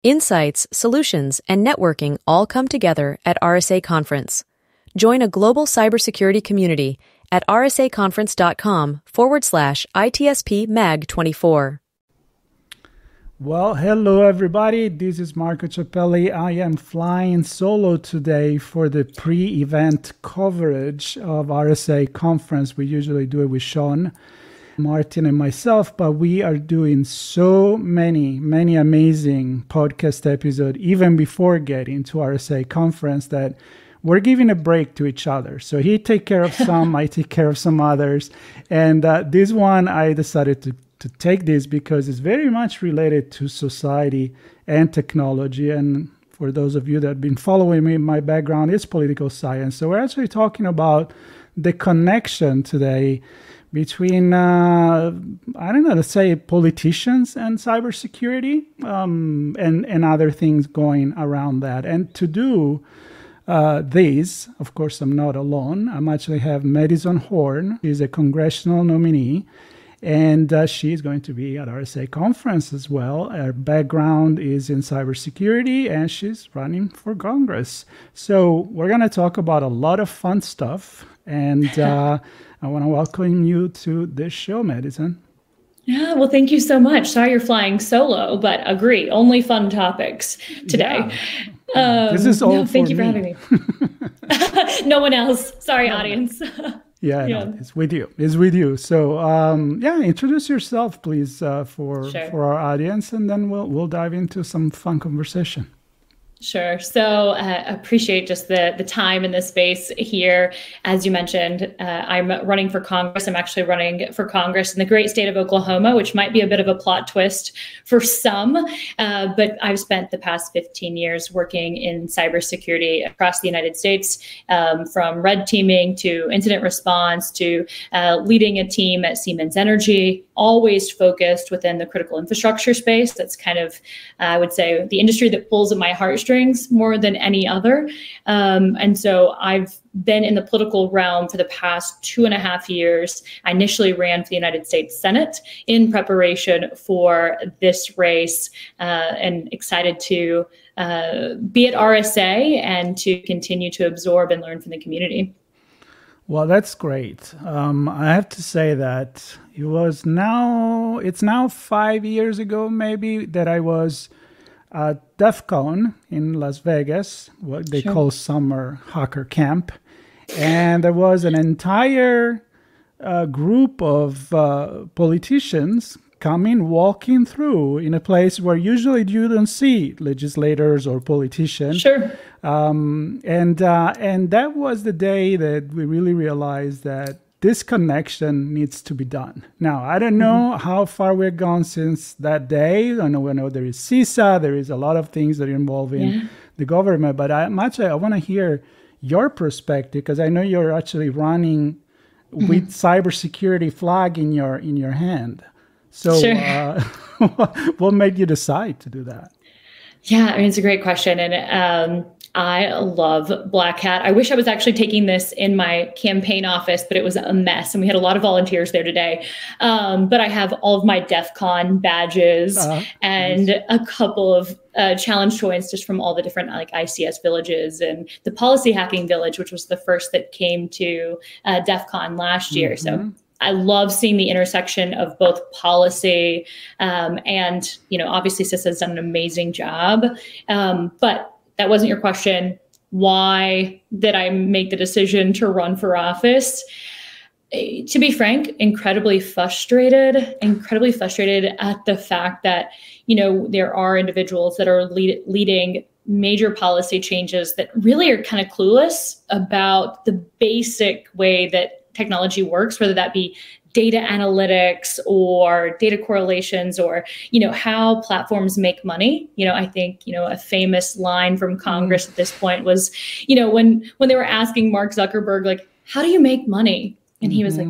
Insights, solutions, and networking all come together at RSA Conference. Join a global cybersecurity community at rsaconference.com/ITSP Mag 24. Well, hello everybody. This is Marco Ciappelli. I am flying solo today for the pre-event coverage of RSA Conference. We usually do it with Sean, Martin, and myself, but we are doing so many amazing podcast episodes even before getting to RSA Conference that we're giving a break to each other. So he take care of some, I take care of some others. And this one, I decided to take this because it's very much related to society and technology. And for those of you that have been following me, my background is political science. So we're actually talking about the connection today between, let's say politicians and cybersecurity and other things going around that. And to do this, of course, I'm not alone. I actually have Madison Horn. She's a congressional nominee. And she's going to be at RSA Conference as well. Her background is in cybersecurity, and she's running for Congress. So we're going to talk about a lot of fun stuff. And I want to welcome you to this show, Madison. Yeah, well, thank you so much. Sorry you're flying solo, but agree, only fun topics today. Yeah. This is all thank you for having me. No one else. Sorry, audience. Yeah. No, it's with you. It's with you. So, introduce yourself, please, for our audience, and then we'll dive into some fun conversation. Sure. So appreciate just the time in this space here. As you mentioned, I'm running for Congress. I'm actually running for Congress in the great state of Oklahoma, which might be a bit of a plot twist for some. But I've spent the past 15 years working in cybersecurity across the United States, from red teaming to incident response to leading a team at Siemens Energy, always focused within the critical infrastructure space. That's kind of, I would say, the industry that pulls at my heartstrings more than any other. And so I've been in the political realm for the past 2.5 years. I initially ran for the United States Senate in preparation for this race, and excited to be at RSA and to continue to absorb and learn from the community. Well, that's great. I have to say that it's now 5 years ago, maybe, that I was at DEF CON in Las Vegas, what they call Summer Hacker Camp. And there was an entire group of politicians walking through in a place where usually you don't see legislators or politicians. Sure. And that was the day that we really realized that this connection needs to be done. Now, I don't know how far we've gone since that day. I know there is CISA, there is a lot of things that are involving the government, but I want to hear your perspective, because I know you're actually running with cybersecurity flag in your hand. So what made you decide to do that? Yeah, I mean, it's a great question. And I love Black Hat. I wish I was actually taking this in my campaign office, but it was a mess. And we had a lot of volunteers there today. But I have all of my DEF CON badges and a couple of challenge coins just from all the different ICS villages and the policy hacking village, which was the first that came to DEF CON last year. So I love seeing the intersection of both policy and, obviously CISA has done an amazing job. But that wasn't your question. Why did I make the decision to run for office? To be frank, incredibly frustrated at the fact that, there are individuals that are leading major policy changes that really are kind of clueless about the basic way that technology works, whether that be data analytics or data correlations or, how platforms make money. I think, a famous line from Congress at this point was, when they were asking Mark Zuckerberg, how do you make money? And he was like,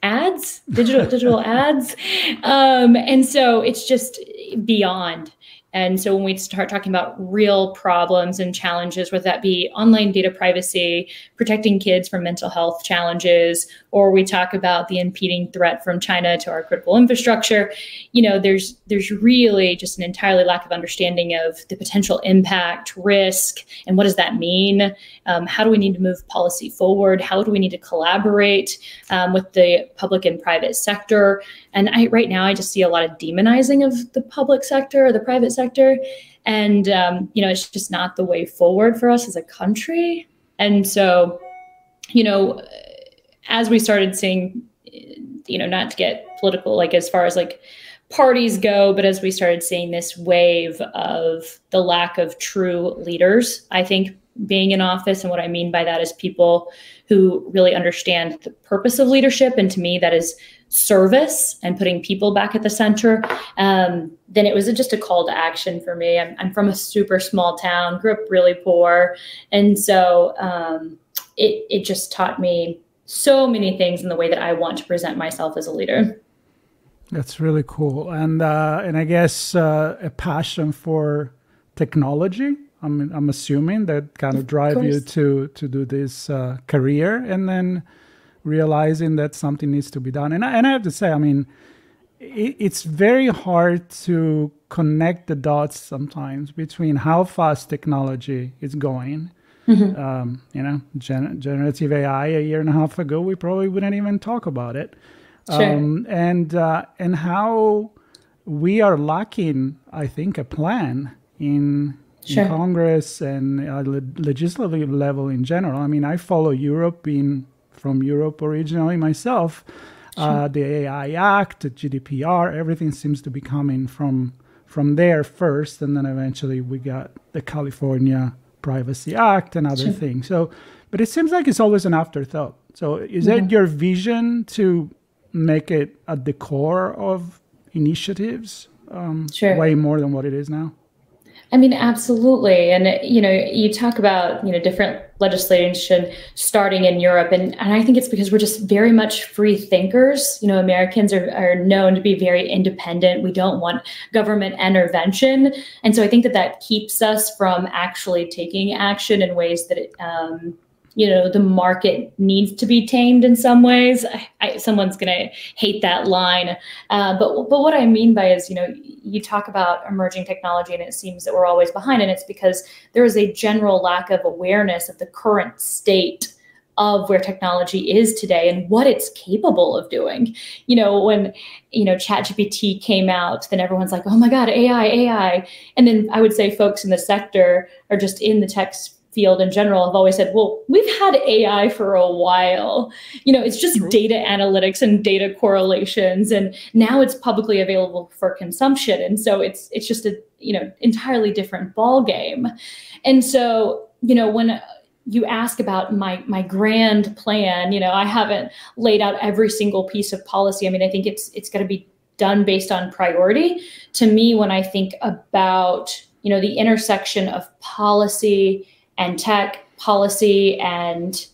ads, digital ads. And so it's just beyond. And so when we start talking about real problems and challenges, whether that be online data privacy, protecting kids from mental health challenges, or we talk about the impending threat from China to our critical infrastructure, there's really just an entirely lack of understanding of the potential impact, risk, and what does that mean? How do we need to move policy forward? How do we need to collaborate with the public and private sector? And right now, I just see a lot of demonizing of the public sector or the private sector. And, it's just not the way forward for us as a country. And so, as we started seeing, not to get political, like as far as like parties go, but as we started seeing this wave of the lack of true leaders, I think being in office, and what I mean by that is people who really understand the purpose of leadership, and to me that is service and putting people back at the center, then it was just a call to action for me. I'm from a super small town, grew up really poor, and so it just taught me so many things in the way that I want to present myself as a leader. That's really cool. And I guess a passion for technology. I'm assuming that kind of drive you to do this career, and then realizing that something needs to be done. And I have to say, it's very hard to connect the dots sometimes between how fast technology is going. Generative AI a year and a half ago, we probably wouldn't even talk about it. Sure. And how we are lacking, I think, a plan in Congress and legislative level in general. I follow Europe, being from Europe originally myself. The AI Act, the GDPR, everything seems to be coming from there first, and then eventually we got the California Privacy Act and other things. So, but it seems like it's always an afterthought. So is that your vision to make it at the core of initiatives way more than what it is now? Absolutely. And, you talk about, different legislation starting in Europe. And I think it's because we're just very much free thinkers. Americans are known to be very independent. We don't want government intervention. And so I think that keeps us from actually taking action in ways that the market needs to be tamed in some ways. Someone's going to hate that line. But what I mean by is, you talk about emerging technology and it seems that we're always behind. And it's because there is a general lack of awareness of the current state of where technology is today and what it's capable of doing. When, ChatGPT came out, then everyone's like, oh my God, AI. And then I would say folks in the sector or just in the tech field in general have always said, well, we've had AI for a while. It's just data analytics and data correlations, and now it's publicly available for consumption. And so it's just a entirely different ball game. And so when you ask about my grand plan, I haven't laid out every single piece of policy. I think it's got to be done based on priority. To me, when I think about the intersection of policy and tech policy, and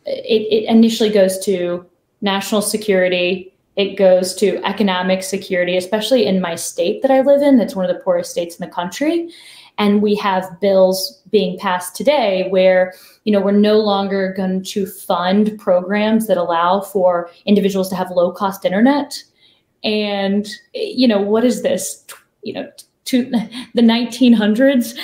it initially goes to national security. It goes to economic security, especially in my state that I live in. That's one of the poorest states in the country. And we have bills being passed today where, we're no longer going to fund programs that allow for individuals to have low cost internet. And, what is this, to the 1900s,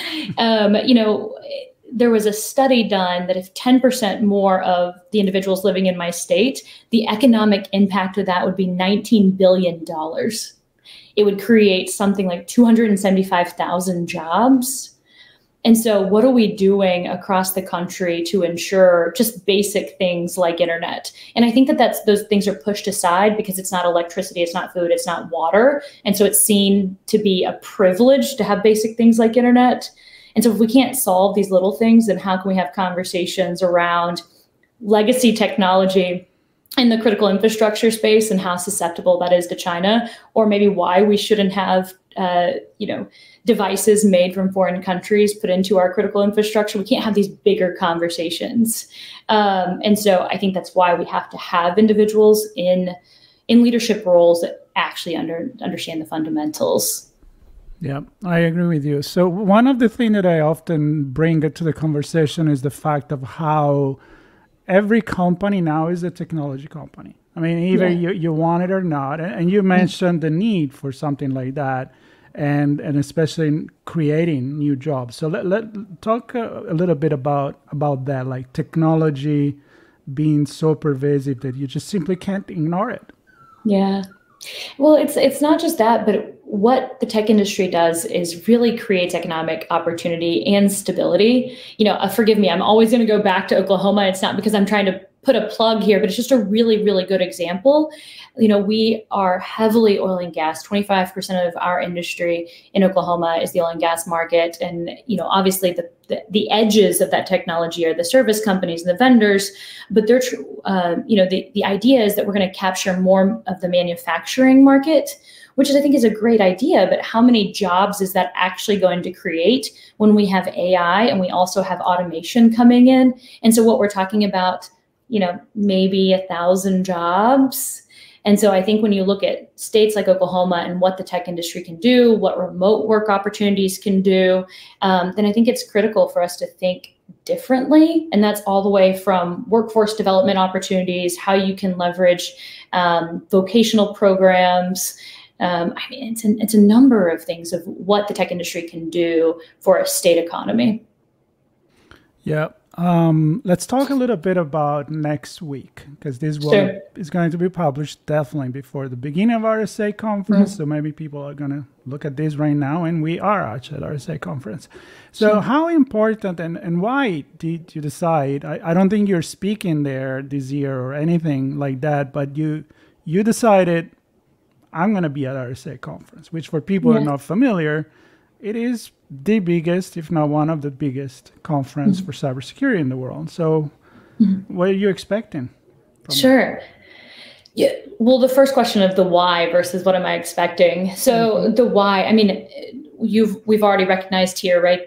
there was a study done that if 10% more of the individuals living in my state, the economic impact of that would be $19 billion. It would create something like 275,000 jobs. And so what are we doing across the country to ensure just basic things like internet? And I think that those things are pushed aside because it's not electricity, it's not food, it's not water. And so it's seen to be a privilege to have basic things like internet. And so if we can't solve these little things, then how can we have conversations around legacy technology in the critical infrastructure space and how susceptible that is to China, or maybe why we shouldn't have, devices made from foreign countries put into our critical infrastructure? We can't have these bigger conversations. And so I think that's why we have to have individuals in leadership roles that actually understand the fundamentals. Yeah, I agree with you. So one of the things that I often bring to the conversation is the fact of how every company now is a technology company. I mean, either you want it or not. And you mentioned the need for something like that, and especially in creating new jobs. So let talk a little bit about that, like technology being so pervasive that you just simply can't ignore it. Yeah. Well, it's not just that, but what the tech industry does is really creates economic opportunity and stability. Forgive me, I'm always going to go back to Oklahoma. It's not because I'm trying to put a plug here, but it's just a really, really good example. We are heavily oil and gas. 25% of our industry in Oklahoma is the oil and gas market. And, obviously the edges of that technology are the service companies and the vendors, but they're, the idea is that we're going to capture more of the manufacturing market, which I think is a great idea. But how many jobs is that actually going to create when we have AI and we also have automation coming in? And so what we're talking about, maybe 1,000 jobs. And so I think when you look at states like Oklahoma and what the tech industry can do, what remote work opportunities can do, then I think it's critical for us to think differently. And that's all the way from workforce development opportunities, how you can leverage vocational programs. It's a number of things of what the tech industry can do for a state economy. Yeah. Let's talk a little bit about next week, because this one is going to be published definitely before the beginning of RSA Conference. So maybe people are going to look at this right now, and we are actually at RSA Conference. So how important and why did you decide? I don't think you're speaking there this year or anything like that, but you decided, I'm going to be at RSA Conference, which for people who are not familiar, it is the biggest, if not one of the biggest conference for cybersecurity in the world. So what are you expecting? Sure. Yeah. Well, the first question of the why versus what am I expecting? So the why, I mean, we've already recognized here, right?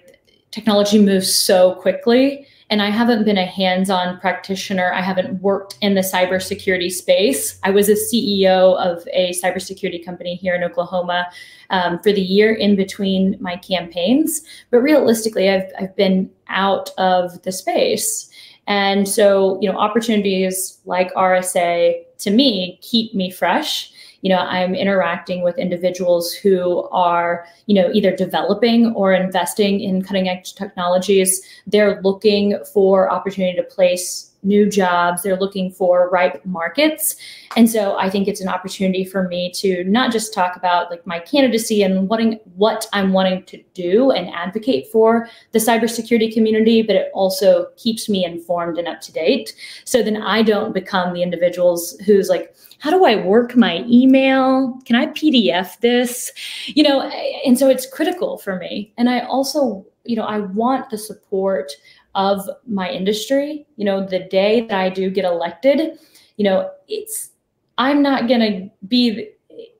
Technology moves so quickly, and I haven't been a hands-on practitioner. I haven't worked in the cybersecurity space. I was a CEO of a cybersecurity company here in Oklahoma for the year in between my campaigns. But realistically, I've been out of the space. And so, opportunities like RSA, to me, keep me fresh. I'm interacting with individuals who are, either developing or investing in cutting edge technologies. They're looking for opportunity to place new jobs. They're looking for ripe markets. And so I think it's an opportunity for me to not just talk about like my candidacy and what I'm wanting to do and advocate for the cybersecurity community, but it also keeps me informed and up to date. So then I don't become the individuals who's like, how do I work my email? Can I PDF this? And so it's critical for me. And I also, I want the support of my industry. The day that I do get elected, I'm not going to be,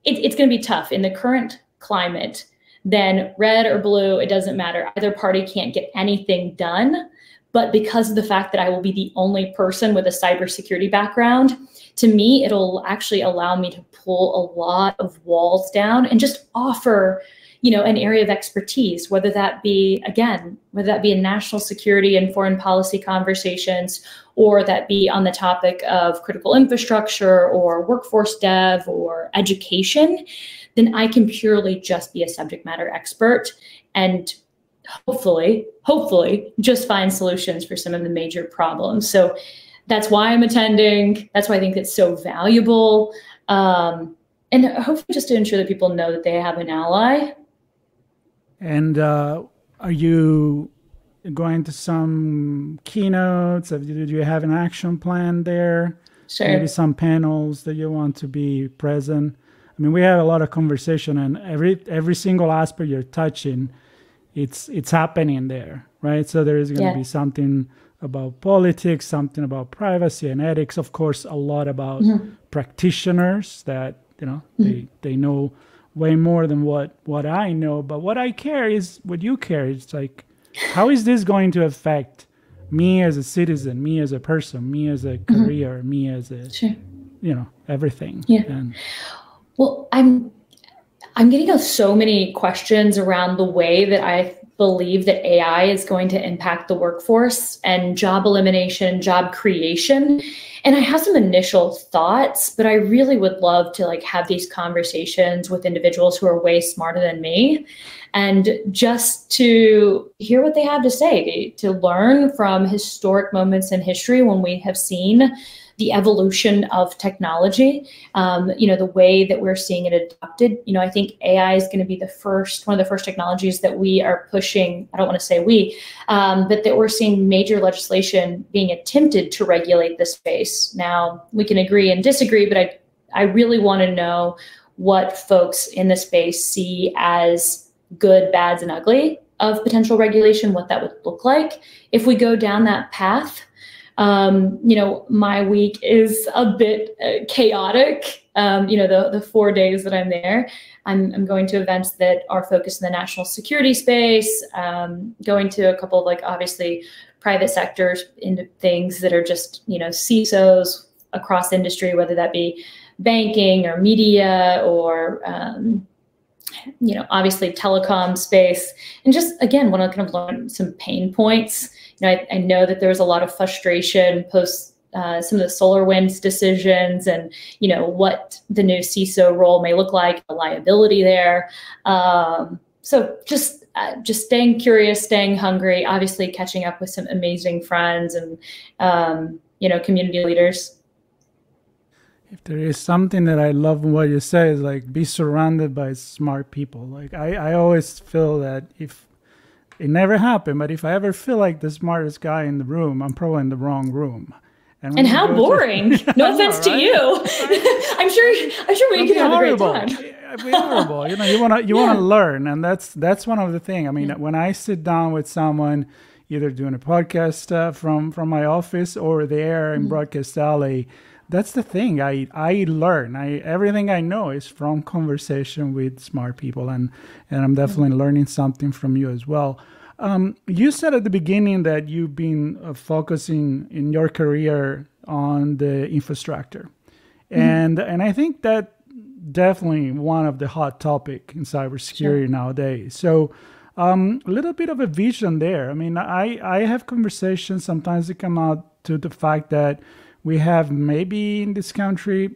it's going to be tough in the current climate. Then red or blue, it doesn't matter. Either party can't get anything done. But because of the fact that I will be the only person with a cybersecurity background, to me, it'll actually allow me to pull a lot of walls down and just offer, an area of expertise, whether that be in national security and foreign policy conversations, or that be on the topic of critical infrastructure or workforce dev or education, then I can purely just be a subject matter expert and hopefully just find solutions for some of the major problems. So that's why I'm attending. That's why I think it's so valuable. And hopefully just to ensure that people know that they have an ally. And are you going to some keynotes? Do you have an action plan there? Sure. Maybe some panels that you want to be present? I mean, we have a lot of conversation, and every single aspect you're touching, it's happening there, right? So there is going to be something about politics, something about privacy and ethics, of course, a lot about practitioners that, they know way more than what I know. But what I care is what you care. It's like, how is this going to affect me as a citizen, me as a person, me as a career, me as a, everything. Yeah. And, well, I'm getting so many questions around the way that I believe that AI is going to impact the workforce and job elimination, job creation. And I have some initial thoughts, but I really would love to like have these conversations with individuals who are way smarter than me, and just to hear what they have to say, to learn from historic moments in history when we have seen the evolution of technology, the way that we're seeing it adopted. I think AI is going to be one of the first technologies that we are pushing. I don't want to say we, but that we're seeing major legislation being attempted to regulate this space. Now, we can agree and disagree, but I really want to know what folks in the space see as good, bads, and ugly of potential regulation, what that would look like if we go down that path. My week is a bit chaotic. The 4 days that I'm there, I'm going to events that are focused in the national security space, going to a couple of obviously private sectors into things that are just, CISOs across industry, whether that be banking or media or, obviously telecom space, and just, again, want to kind of learn some pain points. I know that there was a lot of frustration post some of the SolarWinds decisions and, what the new CISO role may look like, the liability there. So just staying curious, staying hungry, obviously catching up with some amazing friends and, community leaders. If there is something that I love in what you say is be surrounded by smart people. I always feel that if it never happened, but if I ever feel like the smartest guy in the room, I'm probably in the wrong room. And how boring! No offense to you. I'm sure we could have a great time. It'd be horrible. You wanna learn, and that's one of the things. I mean, when I sit down with someone, either doing a podcast from my office or there in Broadcast Alley, that's the thing. I learn. Everything I know is from conversation with smart people, and I'm definitely learning something from you as well. You said at the beginning that you've been focusing in your career on the infrastructure, and I think that definitely one of the hot topic in cybersecurity nowadays. So a little bit of a vision there. I mean, I have conversations sometimes that come out to the fact that we have maybe in this country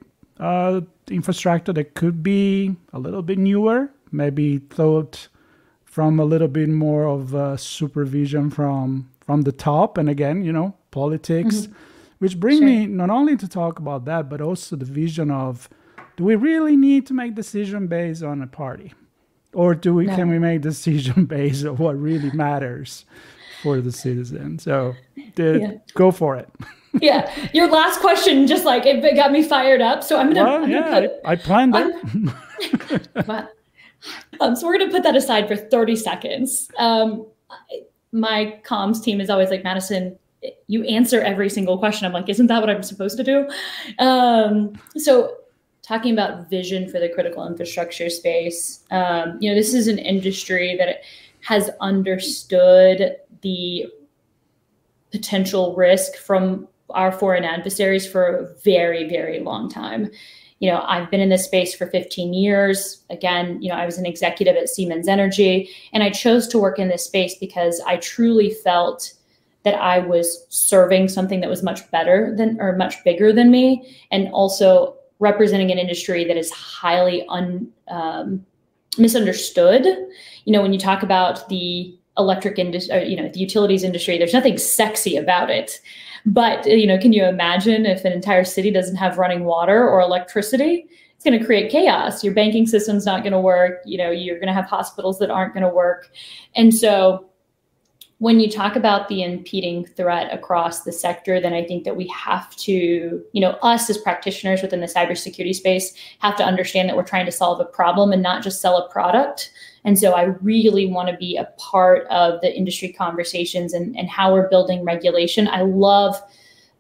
infrastructure that could be a little bit newer, maybe thought from a little bit more of supervision from the top. And again, politics, which bring me not only to talk about that, but also the vision of, do we really need to make decision based on a party? Or can we make decision based on what really matters for the citizen? So go for it. Yeah, your last question just it got me fired up. So I planned it. So we're gonna put that aside for 30 seconds. My comms team is always like, Madison, you answer every single question. I'm like, isn't that what I'm supposed to do? So talking about vision for the critical infrastructure space, this is an industry that has understood the potential risk from our foreign adversaries for a very, very long time. I've been in this space for 15 years. Again, I was an executive at Siemens Energy, and I chose to work in this space because I truly felt that I was serving something that was much bigger than me, and also representing an industry that is highly misunderstood. When you talk about the electric industry, the utilities industry, there's nothing sexy about it. But, can you imagine if an entire city doesn't have running water or electricity? It's going to create chaos. Your banking system's not going to work. You're going to have hospitals that aren't going to work. And so when you talk about the impeding threat across the sector, then I think that we have to, us as practitioners within the cybersecurity space have to understand that we're trying to solve a problem and not just sell a product. And so I really want to be a part of the industry conversations and how we're building regulation. I love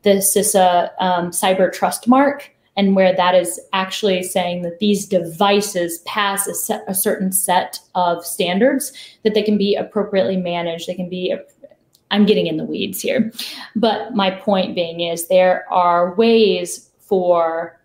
the CISA cyber trust mark, and where that is actually saying that these devices pass a certain set of standards, that they can be appropriately managed. They can be, I'm getting in the weeds here, but my point being is there are ways for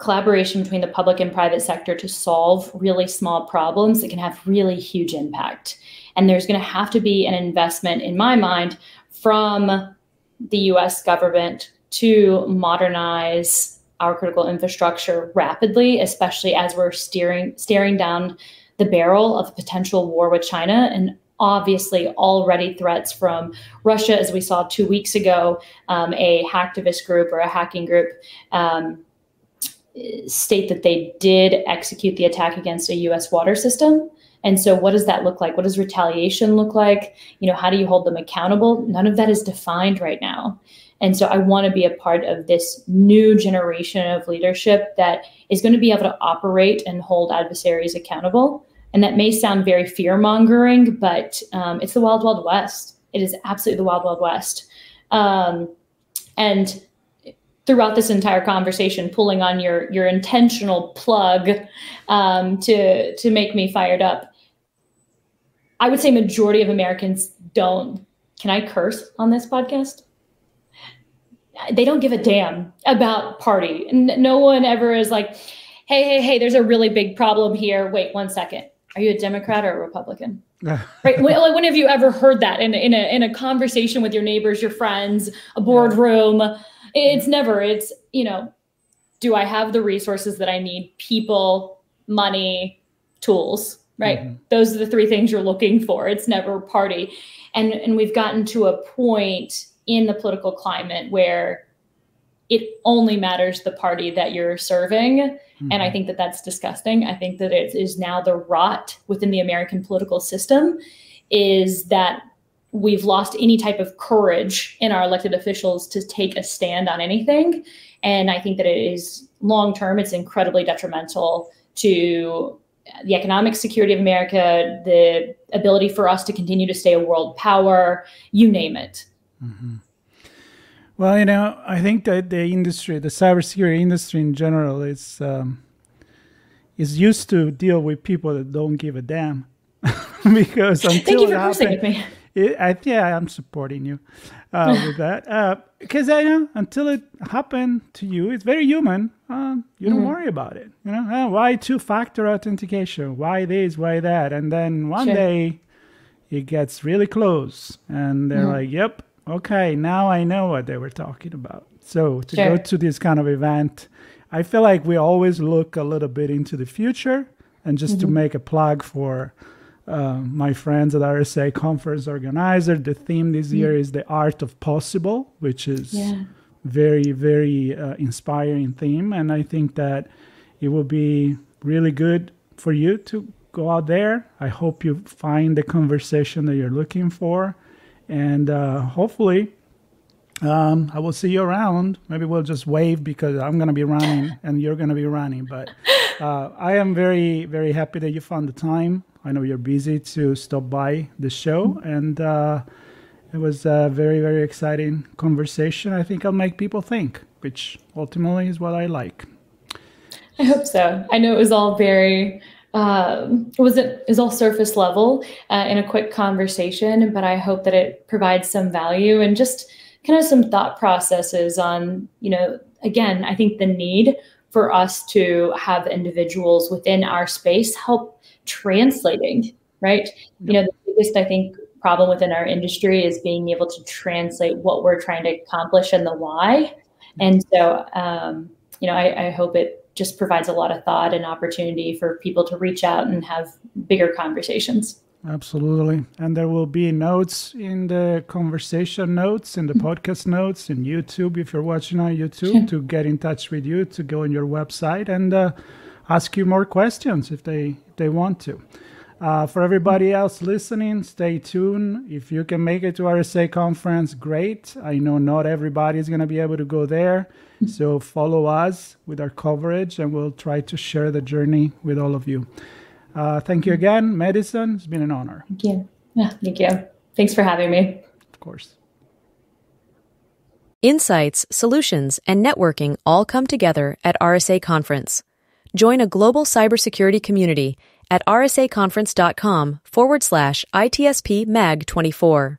collaboration between the public and private sector to solve really small problems that can have really huge impact. And there's going to have to be an investment, in my mind, from the US government to modernize our critical infrastructure rapidly, especially as we're staring down the barrel of a potential war with China, and obviously already threats from Russia, as we saw 2 weeks ago, a hacktivist group or a hacking group state that they did execute the attack against a US water system. And so what does that look like? What does retaliation look like? How do you hold them accountable? None of that is defined right now. And so I want to be a part of this new generation of leadership that is going to be able to operate and hold adversaries accountable. And that may sound very fear-mongering, but it's the Wild Wild West. It is absolutely the Wild Wild West. And throughout this entire conversation, pulling on your intentional plug to make me fired up, I would say majority of Americans don't. Can I curse on this podcast? They don't give a damn about party. No one ever is like, hey, there's a really big problem here. Wait 1 second. Are you a Democrat or a Republican? Right? When have you ever heard that in a conversation with your neighbors, your friends, a boardroom? It's never. It's, do I have the resources that I need? People, money, tools, right? Mm-hmm. Those are the three things you're looking for. It's never party. And we've gotten to a point in the political climate where it only matters the party that you're serving. Mm-hmm. And I think that that's disgusting. I think that it is now the rot within the American political system is that we've lost any type of courage in our elected officials to take a stand on anything. And I think that it is long-term, it's incredibly detrimental to the economic security of America, the ability for us to continue to stay a world power, you name it. Mm-hmm. Well, I think that the cybersecurity industry in general is used to deal with people that don't give a damn. Because until Thank you for cursing with me. I'm supporting you with that. Because I know until it happened to you, it's very human. You don't worry about it. Why two-factor authentication? Why this? Why that? And then one day it gets really close, and they're like, "Yep, okay, now I know what they were talking about." So to go to this kind of event, I feel like we always look a little bit into the future, and just to make a plug for. My friends at RSA Conference organizer, the theme this year is the art of possible, which is very, very inspiring theme. And I think that it will be really good for you to go out there. I hope you find the conversation that you're looking for. And hopefully I will see you around. Maybe we'll just wave because I'm going to be running and you're going to be running. But I am very, very happy that you found the time. I know you're busy to stop by the show, and it was a very, very exciting conversation. I think I'll make people think, which ultimately is what I like. I hope so. I know it was all very, it was all surface level in a quick conversation, but I hope that it provides some value and just kind of some thought processes on, again, I think the need for us to have individuals within our space help translating, right? The biggest, I think, problem within our industry is being able to translate what we're trying to accomplish and the why. And so, I hope it just provides a lot of thought and opportunity for people to reach out and have bigger conversations. Absolutely. And there will be notes in the conversation notes, in the podcast notes, in YouTube, if you're watching on YouTube, to get in touch with you, to go on your website and ask you more questions if they want to. For everybody else listening, stay tuned. If you can make it to RSA Conference, great. I know not everybody is going to be able to go there. So follow us with our coverage, and we'll try to share the journey with all of you. Thank you again, Madison. It's been an honor. Thank you. Thank you. Thanks for having me. Of course. Insights, solutions, and networking all come together at RSA Conference. Join a global cybersecurity community at rsaconference.com/ITSP Mag 24.